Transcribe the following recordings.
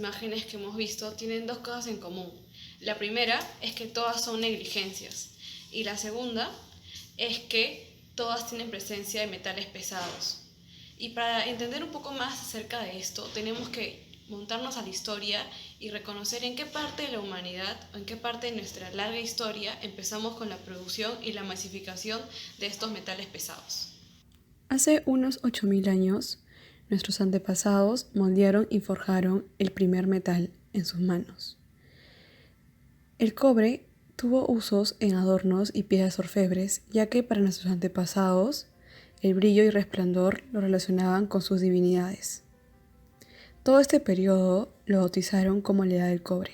imágenes que hemos visto tienen dos cosas en común. La primera es que todas son negligencias y la segunda es que todas tienen presencia de metales pesados. Y para entender un poco más acerca de esto, tenemos que montarnos a la historia y reconocer en qué parte de la humanidad o en qué parte de nuestra larga historia empezamos con la producción y la masificación de estos metales pesados. Hace unos 8000 años, nuestros antepasados moldearon y forjaron el primer metal en sus manos. El cobre tuvo usos en adornos y piezas orfebres, ya que para nuestros antepasados el brillo y resplandor lo relacionaban con sus divinidades. Todo este periodo lo bautizaron como la Edad del Cobre.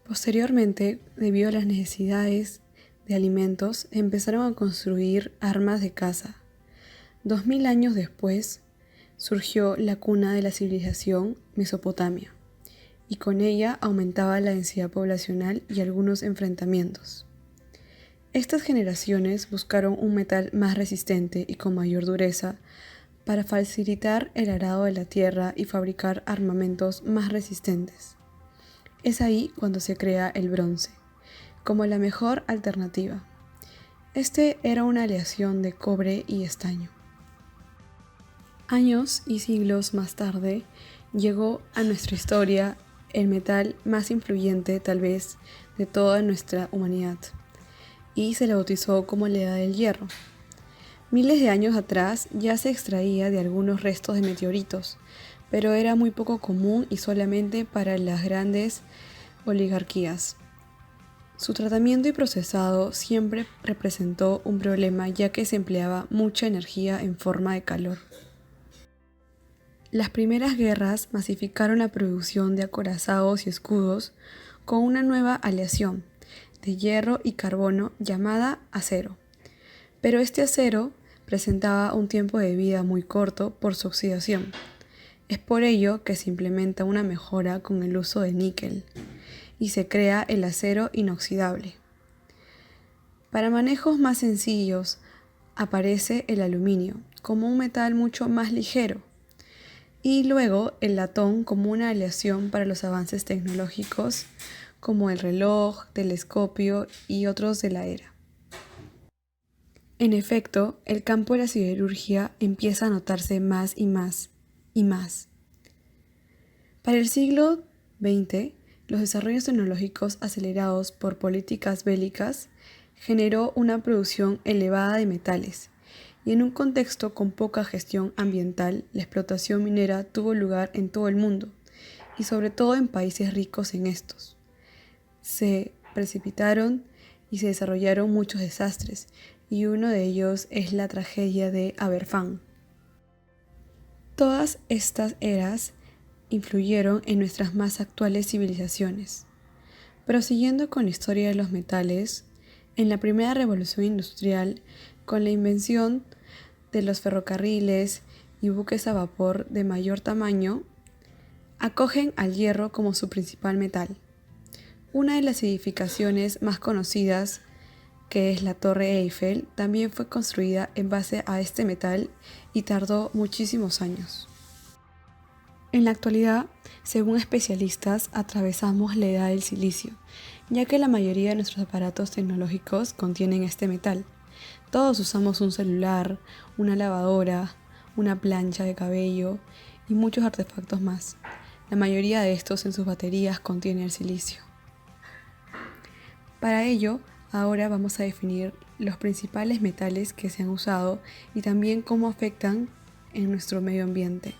Posteriormente, debido a las necesidades de alimentos, empezaron a construir armas de caza. 2000 años después, surgió la cuna de la civilización, Mesopotamia, y con ella aumentaba la densidad poblacional y algunos enfrentamientos. Estas generaciones buscaron un metal más resistente y con mayor dureza para facilitar el arado de la tierra y fabricar armamentos más resistentes. Es ahí cuando se crea el bronce, como la mejor alternativa. Este era una aleación de cobre y estaño. Años y siglos más tarde, llegó a nuestra historia el metal más influyente tal vez de toda nuestra humanidad, y se le bautizó como la Edad del Hierro. Miles de años atrás ya se extraía de algunos restos de meteoritos, pero era muy poco común y solamente para las grandes oligarquías. Su tratamiento y procesado siempre representó un problema, ya que se empleaba mucha energía en forma de calor. Las primeras guerras masificaron la producción de acorazados y escudos con una nueva aleación de hierro y carbono llamada acero. Pero este acero presentaba un tiempo de vida muy corto por su oxidación. Es por ello que se implementa una mejora con el uso de níquel y se crea el acero inoxidable. Para manejos más sencillos aparece el aluminio como un metal mucho más ligero, y luego el latón como una aleación para los avances tecnológicos como el reloj, telescopio y otros de la era. En efecto, el campo de la siderurgia empieza a notarse más y más y más. Para el siglo XX, los desarrollos tecnológicos acelerados por políticas bélicas generó una producción elevada de metales, y en un contexto con poca gestión ambiental, la explotación minera tuvo lugar en todo el mundo, y sobre todo en países ricos en estos. Se precipitaron y se desarrollaron muchos desastres, y uno de ellos es la tragedia de Aberfan. Todas estas eras influyeron en nuestras más actuales civilizaciones. Prosiguiendo con la historia de los metales, en la primera revolución industrial, con la invención de los ferrocarriles y buques a vapor de mayor tamaño, acogen al hierro como su principal metal. Una de las edificaciones más conocidas, que es la Torre Eiffel, también fue construida en base a este metal y tardó muchísimos años. En la actualidad, según especialistas, atravesamos la edad del silicio, ya que la mayoría de nuestros aparatos tecnológicos contienen este metal. Todos usamos un celular, una lavadora, una plancha de cabello y muchos artefactos más. La mayoría de estos en sus baterías contienen el silicio. Para ello, ahora vamos a definir los principales metales que se han usado y también cómo afectan en nuestro medio ambiente.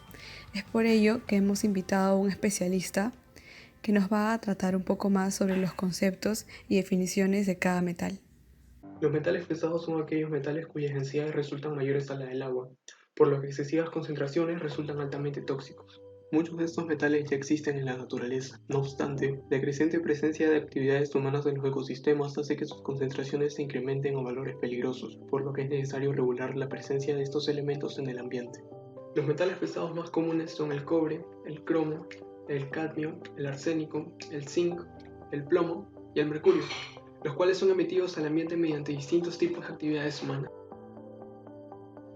Es por ello que hemos invitado a un especialista que nos va a tratar un poco más sobre los conceptos y definiciones de cada metal. Los metales pesados son aquellos metales cuyas densidades resultan mayores a la del agua, por lo que excesivas concentraciones resultan altamente tóxicos. Muchos de estos metales ya existen en la naturaleza. No obstante, la creciente presencia de actividades humanas en los ecosistemas hace que sus concentraciones se incrementen a valores peligrosos, por lo que es necesario regular la presencia de estos elementos en el ambiente. Los metales pesados más comunes son el cobre, el cromo, el cadmio, el arsénico, el zinc, el plomo y el mercurio, los cuales son emitidos al ambiente mediante distintos tipos de actividades humanas.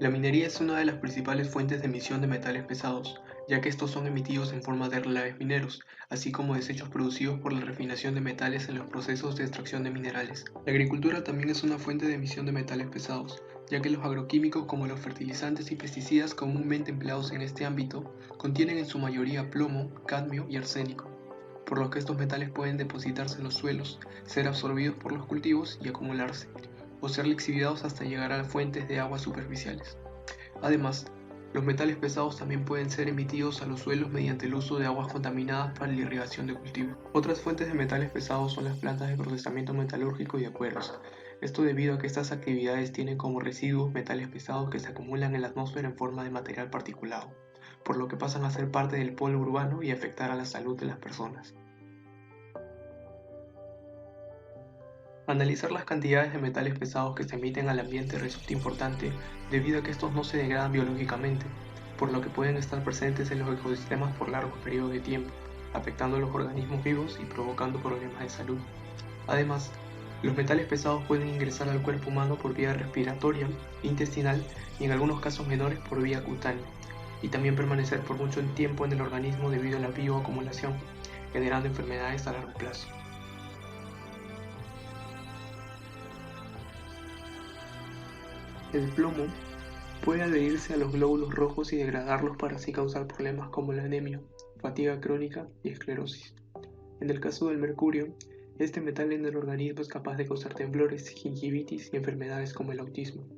La minería es una de las principales fuentes de emisión de metales pesados, ya que estos son emitidos en forma de relaves mineros, así como desechos producidos por la refinación de metales en los procesos de extracción de minerales. La agricultura también es una fuente de emisión de metales pesados, ya que los agroquímicos como los fertilizantes y pesticidas comúnmente empleados en este ámbito contienen en su mayoría plomo, cadmio y arsénico, por lo que estos metales pueden depositarse en los suelos, ser absorbidos por los cultivos y acumularse, o ser lixiviados hasta llegar a las fuentes de aguas superficiales. Además, los metales pesados también pueden ser emitidos a los suelos mediante el uso de aguas contaminadas para la irrigación de cultivos. Otras fuentes de metales pesados son las plantas de procesamiento metalúrgico y acueros. Esto debido a que estas actividades tienen como residuos metales pesados que se acumulan en la atmósfera en forma de material particulado, por lo que pasan a ser parte del polvo urbano y afectar a la salud de las personas. Analizar las cantidades de metales pesados que se emiten al ambiente resulta importante debido a que estos no se degradan biológicamente, por lo que pueden estar presentes en los ecosistemas por largos periodos de tiempo, afectando a los organismos vivos y provocando problemas de salud. Además, los metales pesados pueden ingresar al cuerpo humano por vía respiratoria, intestinal y en algunos casos menores por vía cutánea, y también permanecer por mucho tiempo en el organismo debido a la bioacumulación, generando enfermedades a largo plazo. El plomo puede adherirse a los glóbulos rojos y degradarlos para así causar problemas como la anemia, fatiga crónica y esclerosis. En el caso del mercurio, este metal en el organismo es capaz de causar temblores, gingivitis y enfermedades como el autismo.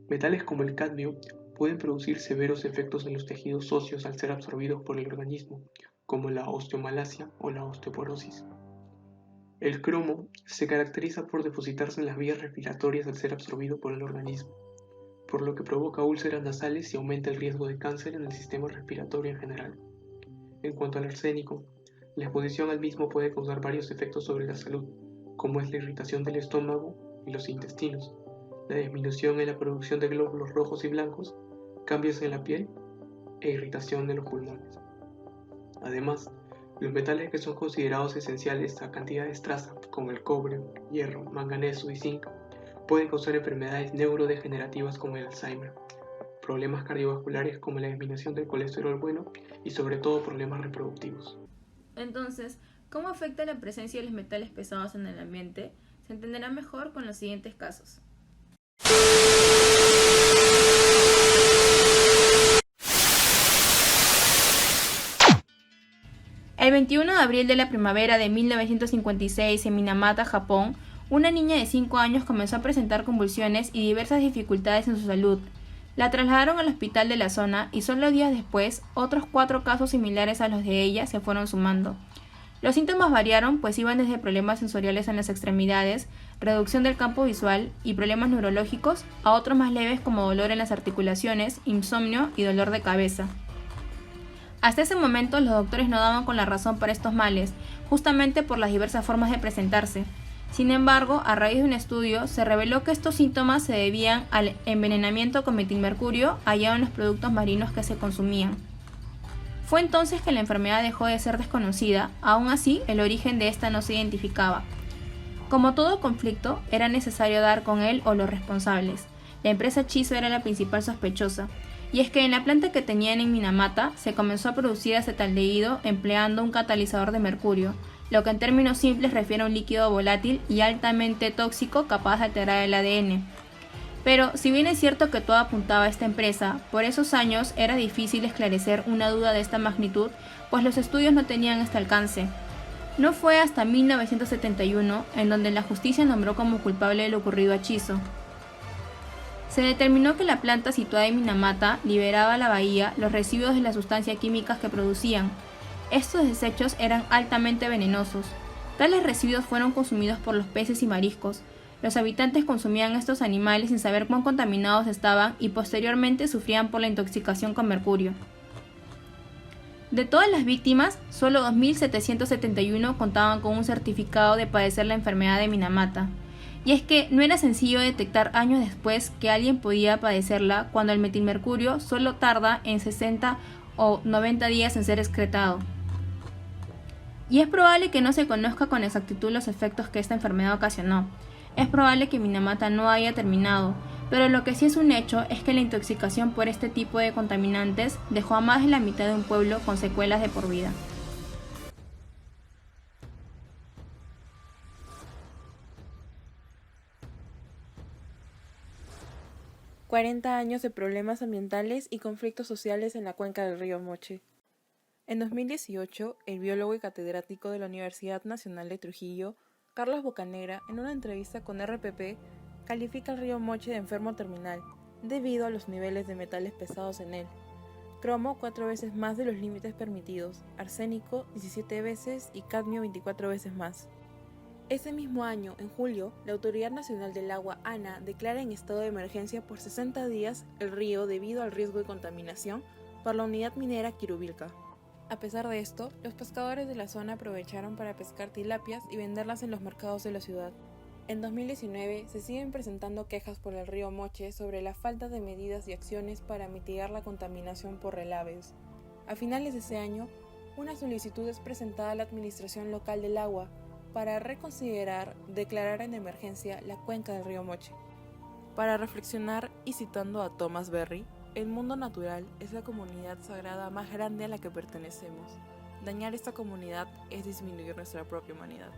Metales como el cadmio pueden producir severos efectos en los tejidos óseos al ser absorbidos por el organismo, como la osteomalacia o la osteoporosis. El cromo se caracteriza por depositarse en las vías respiratorias al ser absorbido por el organismo, por lo que provoca úlceras nasales y aumenta el riesgo de cáncer en el sistema respiratorio en general. En cuanto al arsénico, la exposición al mismo puede causar varios efectos sobre la salud, como es la irritación del estómago y los intestinos, la disminución en la producción de glóbulos rojos y blancos, cambios en la piel e irritación de los pulmones. Además, los metales que son considerados esenciales a cantidades trazas, como el cobre, hierro, manganeso y zinc, pueden causar enfermedades neurodegenerativas como el Alzheimer, problemas cardiovasculares como la disminución del colesterol bueno y sobre todo problemas reproductivos. Entonces, ¿cómo afecta la presencia de los metales pesados en el ambiente? Se entenderá mejor con los siguientes casos. El 21 de abril de la primavera de 1956 en Minamata, Japón, una niña de 5 años comenzó a presentar convulsiones y diversas dificultades en su salud. La trasladaron al hospital de la zona y solo días después, otros 4 casos similares a los de ella se fueron sumando. Los síntomas variaron, pues iban desde problemas sensoriales en las extremidades, reducción del campo visual y problemas neurológicos, a otros más leves como dolor en las articulaciones, insomnio y dolor de cabeza. Hasta ese momento los doctores no daban con la razón para estos males, justamente por las diversas formas de presentarse. Sin embargo, a raíz de un estudio, se reveló que estos síntomas se debían al envenenamiento con metilmercurio hallado en los productos marinos que se consumían. Fue entonces que la enfermedad dejó de ser desconocida, aún así el origen de esta no se identificaba. Como todo conflicto, era necesario dar con él o los responsables. La empresa Chiso era la principal sospechosa, y es que en la planta que tenían en Minamata se comenzó a producir acetaldehído empleando un catalizador de mercurio, lo que en términos simples refiere a un líquido volátil y altamente tóxico capaz de alterar el ADN. Pero, si bien es cierto que todo apuntaba a esta empresa, por esos años era difícil esclarecer una duda de esta magnitud, pues los estudios no tenían este alcance. No fue hasta 1971 en donde la justicia nombró como culpable de lo ocurrido a Chiso. Se determinó que la planta situada en Minamata liberaba a la bahía los residuos de las sustancias químicas que producían. Estos desechos eran altamente venenosos. Tales residuos fueron consumidos por los peces y mariscos. Los habitantes consumían estos animales sin saber cuán contaminados estaban y posteriormente sufrían por la intoxicación con mercurio. De todas las víctimas, solo 2.771 contaban con un certificado de padecer la enfermedad de Minamata. Y es que no era sencillo detectar años después que alguien podía padecerla cuando el metilmercurio solo tarda en 60 o 90 días en ser excretado. Y es probable que no se conozca con exactitud los efectos que esta enfermedad ocasionó. Es probable que Minamata no haya terminado, Pero lo que sí es un hecho es que la intoxicación por este tipo de contaminantes dejó a más de la mitad de un pueblo con secuelas de por vida. «40 años de problemas ambientales y conflictos sociales en la cuenca del río Moche». En 2018, el biólogo y catedrático de la Universidad Nacional de Trujillo, Carlos Bocanegra, en una entrevista con RPP, califica al río Moche de enfermo terminal, debido a los niveles de metales pesados en él. Cromo 4 veces más de los límites permitidos, arsénico 17 veces y cadmio 24 veces más. Ese mismo año, en julio, la Autoridad Nacional del Agua, ANA, declara en estado de emergencia por 60 días el río debido al riesgo de contaminación por la unidad minera Quirubilca. A pesar de esto, los pescadores de la zona aprovecharon para pescar tilapias y venderlas en los mercados de la ciudad. En 2019 se siguen presentando quejas por el río Moche sobre la falta de medidas y acciones para mitigar la contaminación por relaves. A finales de ese año, una solicitud es presentada a la Administración Local del Agua para reconsiderar declarar en emergencia la cuenca del río Moche. Para reflexionar y citando a Thomas Berry, el mundo natural es la comunidad sagrada más grande a la que pertenecemos. Dañar esta comunidad es disminuir nuestra propia humanidad.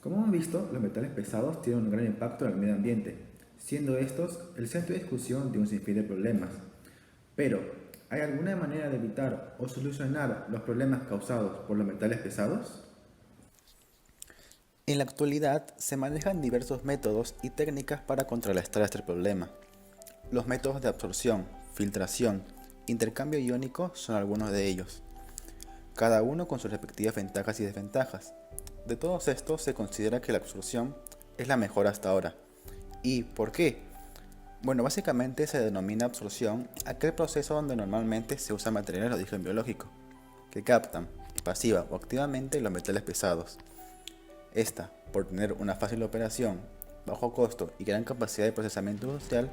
Como hemos visto, los metales pesados tienen un gran impacto en el medio ambiente, siendo estos el centro de discusión de un sinfín de problemas. Pero, ¿hay alguna manera de evitar o solucionar los problemas causados por los metales pesados? En la actualidad se manejan diversos métodos y técnicas para contrarrestar este problema. Los métodos de absorción, filtración, intercambio iónico son algunos de ellos, cada uno con sus respectivas ventajas y desventajas. De todos estos se considera que la absorción es la mejor hasta ahora. ¿Y por qué? Bueno, básicamente se denomina absorción aquel proceso donde normalmente se usan materiales de origen biológico, que captan, pasiva o activamente los metales pesados. Esta, por tener una fácil operación, bajo costo y gran capacidad de procesamiento industrial,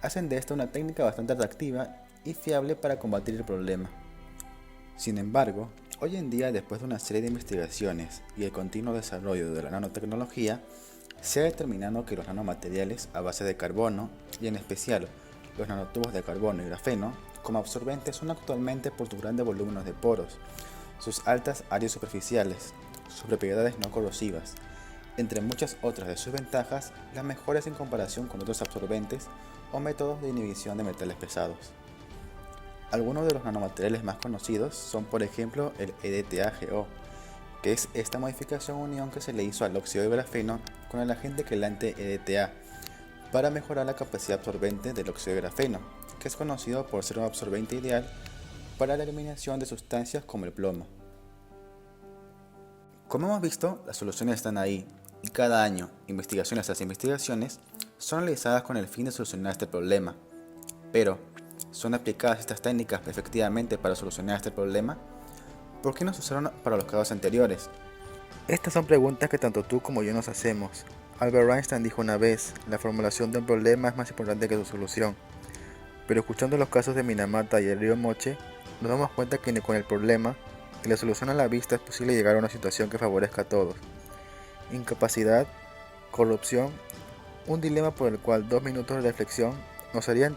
hacen de esta una técnica bastante atractiva y fiable para combatir el problema. Sin embargo, hoy en día, después de una serie de investigaciones y el continuo desarrollo de la nanotecnología, se ha determinado que los nanomateriales a base de carbono, y en especial los nanotubos de carbono y grafeno, como absorbentes son actualmente por sus grandes volúmenes de poros, sus altas áreas superficiales, sus propiedades no corrosivas, entre muchas otras de sus ventajas, las mejores en comparación con otros absorbentes o métodos de inhibición de metales pesados. Algunos de los nanomateriales más conocidos son, por ejemplo, el EDTA-GO, que es esta modificación unión que se le hizo al óxido de grafeno con el agente quelante EDTA para mejorar la capacidad absorbente del óxido de grafeno, que es conocido por ser un absorbente ideal para la eliminación de sustancias como el plomo. Como hemos visto, las soluciones están ahí y cada año, investigaciones tras investigaciones son realizadas con el fin de solucionar este problema. Pero, ¿son aplicadas estas técnicas efectivamente para solucionar este problema? ¿Por qué no se usaron para los casos anteriores? Estas son preguntas que tanto tú como yo nos hacemos. Albert Einstein dijo una vez, la formulación de un problema es más importante que su solución. Pero escuchando los casos de Minamata y el río Moche, nos damos cuenta que ni con el problema y la solución a la vista es posible llegar a una situación que favorezca a todos. Incapacidad, corrupción, un dilema por el cual 2 minutos de reflexión nos harían